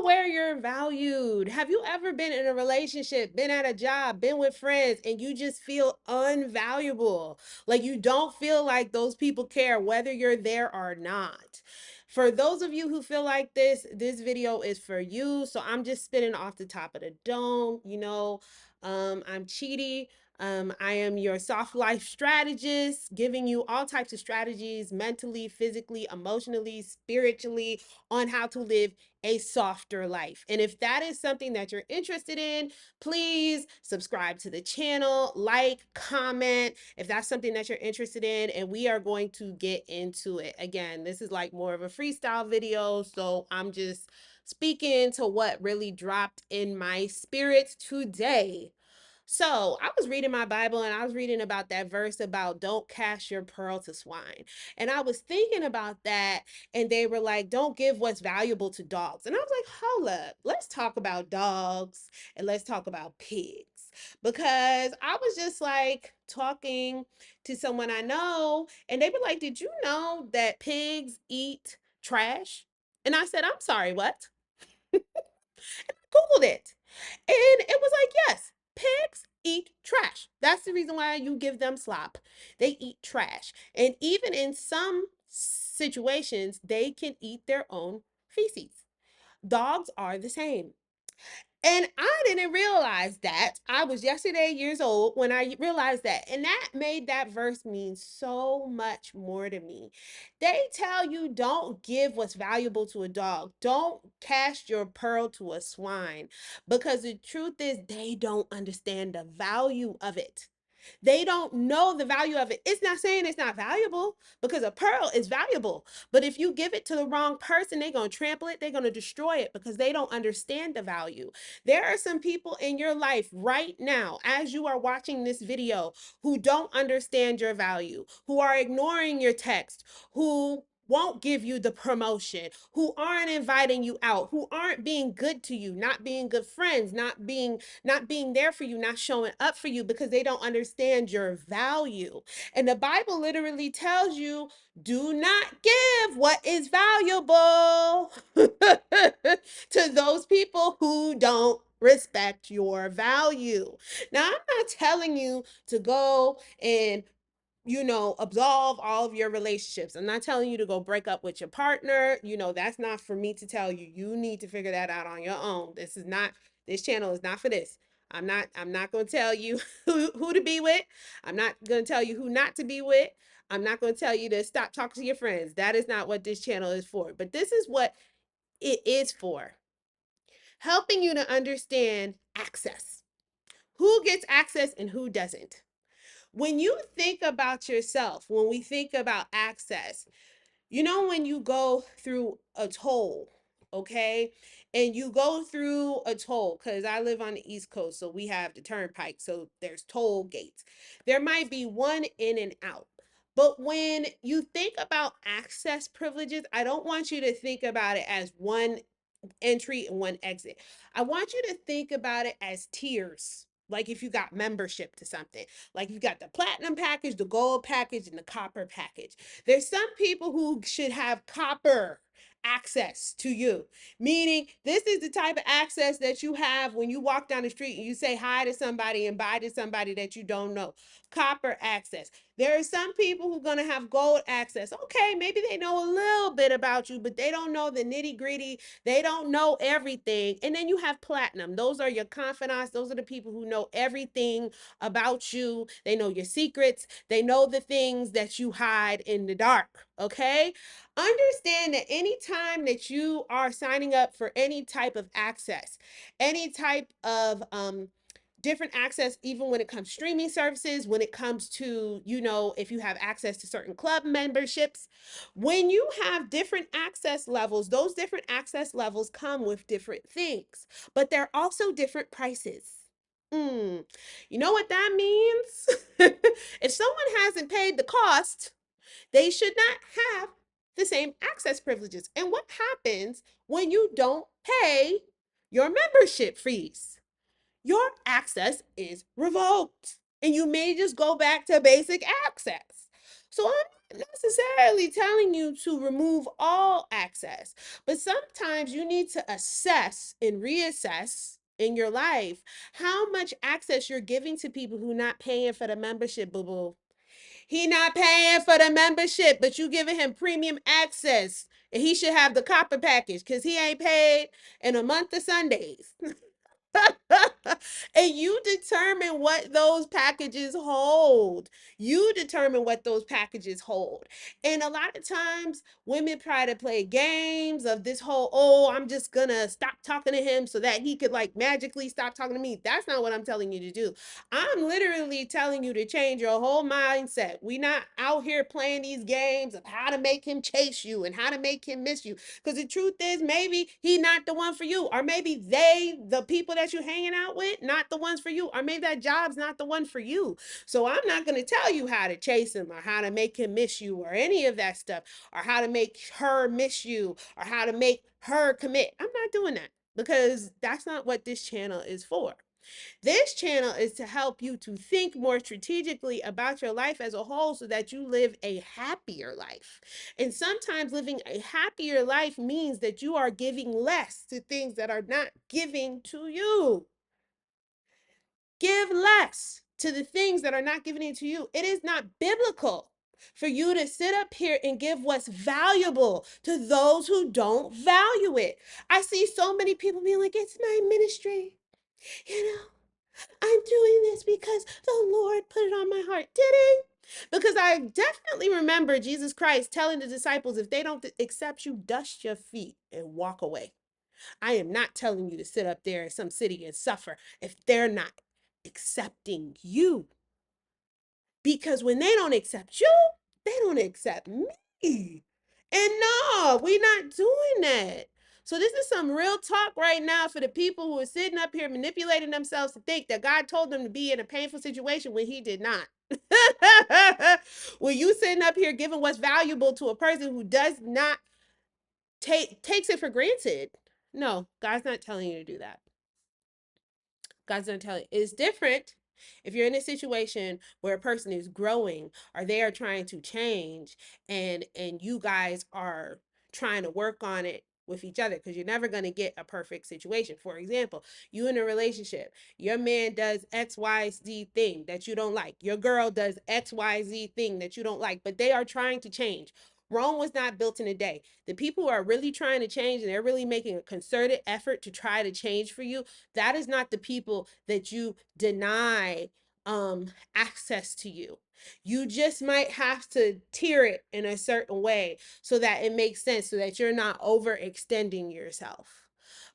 know where you're valued. Have you ever been in a relationship, been at a job, been with friends, and you just feel unvaluable? Like you don't feel like those people care whether you're there or not. For those of you who feel like this video is for you. So I'm just spitting off the top of the dome. I'm Chidi. I am your soft life strategist, giving you all types of strategies mentally, physically, emotionally, spiritually on how to live a softer life. And if that is something that you're interested in, please subscribe to the channel, like, comment if that's something that you're interested in, and we are going to get into it. Again, this is like more of a freestyle video, so I'm just speaking to what really dropped in my spirit today. So I was reading my Bible and I was reading about that verse about don't cast your pearl to swine. And I was thinking about that, and they were like, don't give what's valuable to dogs. And I was like, hold up, let's talk about dogs and let's talk about pigs. Because I was just like talking to someone I know, and they were like, did you know that pigs eat trash? And I said, I'm sorry, what? Googled it. And it was like, yes, pigs eat trash. That's the reason why you give them slop. They eat trash. And even in some situations, they can eat their own feces. Dogs are the same. And I didn't realize that. I was yesterday years old when I realized that. And that made that verse mean so much more to me. They tell you don't give what's valuable to a dog. Don't cast your pearl to a swine. Because the truth is, they don't understand the value of it. They don't know the value of it. It's not saying it's not valuable, because a pearl is valuable. But if you give it to the wrong person, they're going to trample it. They're going to destroy it because they don't understand the value. There are some people in your life right now, as you are watching this video, who don't understand your value, who are ignoring your text, who won't give you the promotion, who aren't inviting you out, who aren't being good to you, not being good friends, not being there for you, not showing up for you because they don't understand your value. And the Bible literally tells you, do not give what is valuable to those people who don't respect your value. Now, I'm not telling you to go and absolve all of your relationships. I'm not telling you to go break up with your partner. That's not for me to tell you. You need to figure that out on your own. This channel is not for this. I'm not going to tell you who to be with. I'm not going to tell you who not to be with. I'm not going to tell you to stop talking to your friends. That is not what this channel is for. But this is what it is for. Helping you to understand access. Who gets access and who doesn't. When you think about yourself, when we think about access, when you go through a toll, okay? And you go through a toll, because I live on the East Coast, so we have the turnpike, so there's toll gates. There might be one in and out. But when you think about access privileges, I don't want you to think about it as one entry and one exit. I want you to think about it as tiers. Like if you got membership to something, like you got the platinum package, the gold package, and the copper package. There's some people who should have copper access to you, meaning this is the type of access that you have when you walk down the street and you say hi to somebody and bye to somebody that you don't know. Copper access. There are some people who are going to have gold access. Okay, maybe they know a little bit about you, but they don't know the nitty gritty. They don't know everything. And then you have platinum. Those are your confidants. Those are the people who know everything about you. They know your secrets. They know the things that you hide in the dark. Okay? Understand that anytime that you are signing up for any type of access, any type of different access, even when it comes to streaming services, when it comes to, if you have access to certain club memberships, when you have different access levels, those different access levels come with different things, but they're also different prices. You know what that means? If someone hasn't paid the cost, they should not have the same access privileges. And what happens when you don't pay your membership fees? Your access is revoked and you may just go back to basic access. So I'm necessarily telling you to remove all access, but sometimes you need to assess and reassess in your life how much access you're giving to people who not paying for the membership, boo boo. He not paying for the membership, but you giving him premium access. And he should have the copper package because he ain't paid in a month of Sundays. And you determine what those packages hold. You determine what those packages hold. And a lot of times women try to play games of this whole, oh, I'm just gonna stop talking to him so that he could like magically stop talking to me. That's not what I'm telling you to do. I'm literally telling you to change your whole mindset. We not out here playing these games of how to make him chase you and how to make him miss you. Because the truth is, maybe he not the one for you, or maybe the people that you hanging out with, not the ones for you, or maybe that job's not the one for you. So I'm not going to tell you how to chase him or how to make him miss you or any of that stuff, or how to make her miss you or how to make her commit. I'm not doing that because that's not what this channel is for. This channel is to help you to think more strategically about your life as a whole so that you live a happier life. And sometimes living a happier life means that you are giving less to things that are not giving to you. Give less to the things that are not giving to you. It is not biblical for you to sit up here and give what's valuable to those who don't value it. I see so many people being like, it's my ministry. You know, I'm doing this because the Lord put it on my heart. Did he? Because I definitely remember Jesus Christ telling the disciples, if they don't accept you, dust your feet and walk away. I am not telling you to sit up there in some city and suffer if they're not accepting you. Because when they don't accept you, they don't accept me. And no, we're not doing that. So this is some real talk right now for the people who are sitting up here manipulating themselves to think that God told them to be in a painful situation when he did not. When you sitting up here giving what's valuable to a person who does not takes it for granted. No, God's not telling you to do that. God's gonna tell you. It's different if you're in a situation where a person is growing or they are trying to change and you guys are trying to work on it with each other because you're never going to get a perfect situation. For example, you in a relationship, your man does XYZ thing that you don't like. Your girl does XYZ thing that you don't like, but they are trying to change. Rome was not built in a day. The people who are really trying to change and they're really making a concerted effort to try to change for you, that is not the people that you deny access to you. You just might have to tier it in a certain way so that it makes sense, so that you're not overextending yourself.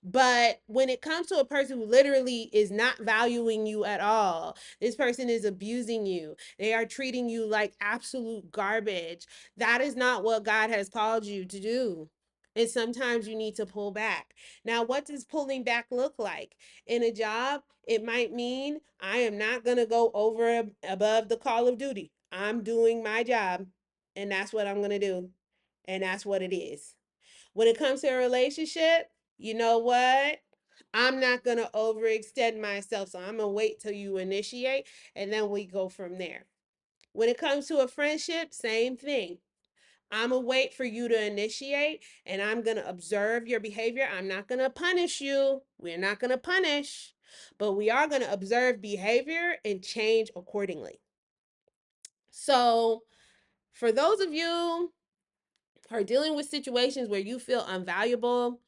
But when it comes to a person who literally is not valuing you at all, this person is abusing you, they are treating you like absolute garbage, that is not what God has called you to do. And sometimes you need to pull back. Now, what does pulling back look like? In a job, it might mean I am not going to go over above the call of duty. I'm doing my job, and that's what I'm going to do. And that's what it is. When it comes to a relationship, you know what? I'm not going to overextend myself. So I'm going to wait till you initiate, and then we go from there. When it comes to a friendship, same thing. I'm going to wait for you to initiate and I'm going to observe your behavior. I'm not going to punish you. We're not going to punish, but we are going to observe behavior and change accordingly. So, for those of you who are dealing with situations where you feel unvaluable,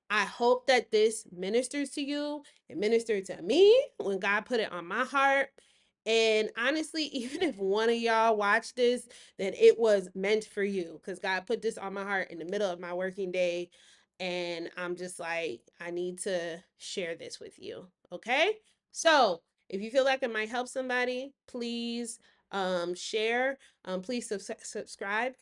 I hope that this ministers to you. It ministered to me when God put it on my heart. And honestly, even if one of y'all watch this, then it was meant for you because God put this on my heart in the middle of my working day. And I'm just like, I need to share this with you. Okay. So if you feel like it might help somebody, please share. Please subscribe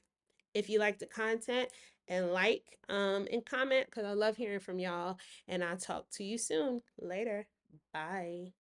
if you like the content, and like and comment because I love hearing from y'all. And I'll talk to you soon. Later. Bye.